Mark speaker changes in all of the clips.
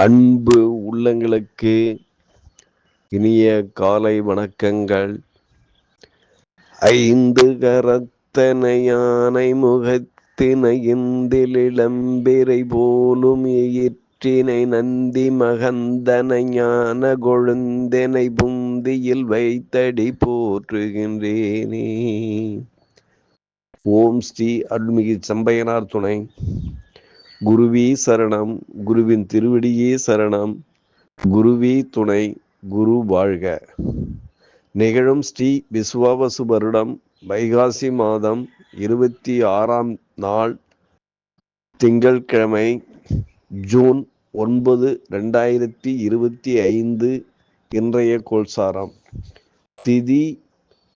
Speaker 1: அன்பு உள்ளங்களுக்கு இனிய காலை வணக்கங்கள். ஐந்து கரத்தனை யானை முகத்தினை இந்தில் இளம்பிறை போலும் எயிற்றினை நந்தி மகந்தனை ஞான கொழுந்தினை புந்தியில் வைத்தடி போற்றுகின்றேனே. ஓம் ஸ்ரீ அருள்மிகு செம்பையனார் துணை. குருவே சரணம், குருவின் திருவடியே சரணம், குருவே துணை, குரு வாழ்க. நிகழும் ஸ்ரீ விசுவாவசு வருடம் வைகாசி மாதம் 26ஆம் நாள் திங்கட்கிழமை, ஜூன் 9, 2025. இன்றைய கோல்சாரம். திதி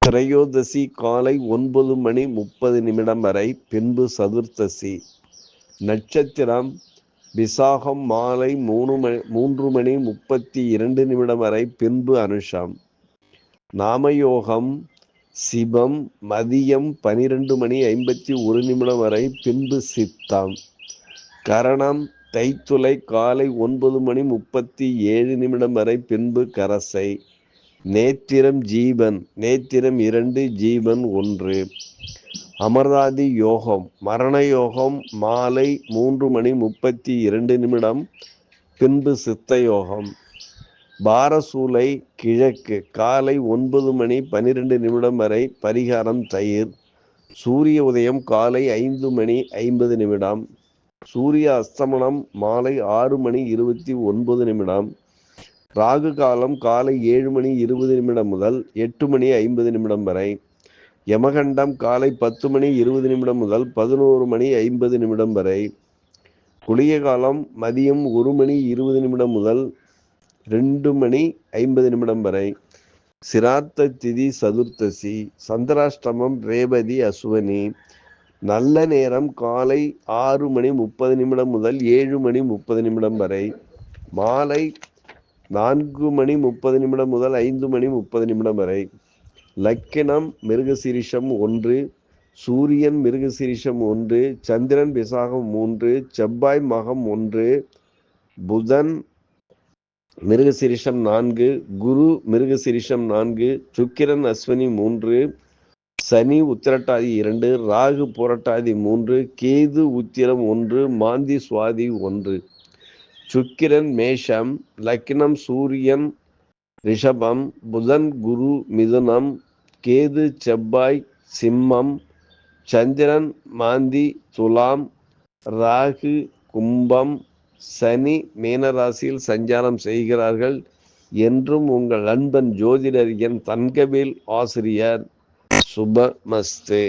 Speaker 1: திரையோதசி காலை 9:30 வரை, பின்பு சதுர்த்தசி. நட்சத்திரம் விசாகம் மாலை 3:32 வரை, பின்பு அனுஷம். நாமயோகம் சிவம் மதியம் 12:51 வரை, பின்பு சித்தம். கரணம் தைத்துளை காலை 9:37 வரை, பின்பு கரசை. நேத்திரம் ஜீவன், நேத்திரம் 2, ஜீவன் 1. அமர்தாதி யோகம் மரண யோகம் மாலை 3:32, பின்பு சித்த யோகம். பாரசூலை கிழக்கு காலை 9:12 வரை, பரிகாரம் தயிர். சூரிய உதயம் காலை 5:50. சூரிய அஸ்தமனம் மாலை 6:29. ராகு காலம் காலை 7:20 முதல் 8:50 வரை. யமகண்டம் காலை 10:20 முதல் 11:50 வரை. குளிய காலம் மதியம் 1:20 முதல் 2:50 வரை. சிராத்த திதி சதுர்த்தசி. சந்திராஷ்டமம் ரேவதி அசுவனி. நல்ல நேரம் காலை 6:30 முதல் 7:30 வரை. மாலை 4:30 முதல் 5:30 வரை. லக்கினம் மிருகசீரிஷம் 1, சூரியன் மிருகசீரிஷம் 1, சந்திரன் விசாகம் 3, செவ்வாய் மகம் 1, புதன் மிருகசீரிஷம் 4, குரு மிருகசீரிஷம் 4, சுக்கிரன் அஸ்வினி 3, சனி உத்திரட்டாதி 2, ராகு புரட்டாதி 3, கேது உத்திரம் 1, மாந்தி சுவாதி 1. சுக்கிரன் மேஷம், லக்கினம் சூரியன் ரிஷபம், புதன் குரு மிதுனம், கேது செவ்வாய் சிம்மம், சந்திரன் மாந்தி துலாம், ராகு கும்பம், சனி மீனராசியில் சஞ்சாரம் செய்கிறார்கள். என்றும் உங்கள் அன்பன் ஜோதிடர் என் தங்கவேல் ஆசிரியர். சுபமஸ்தே.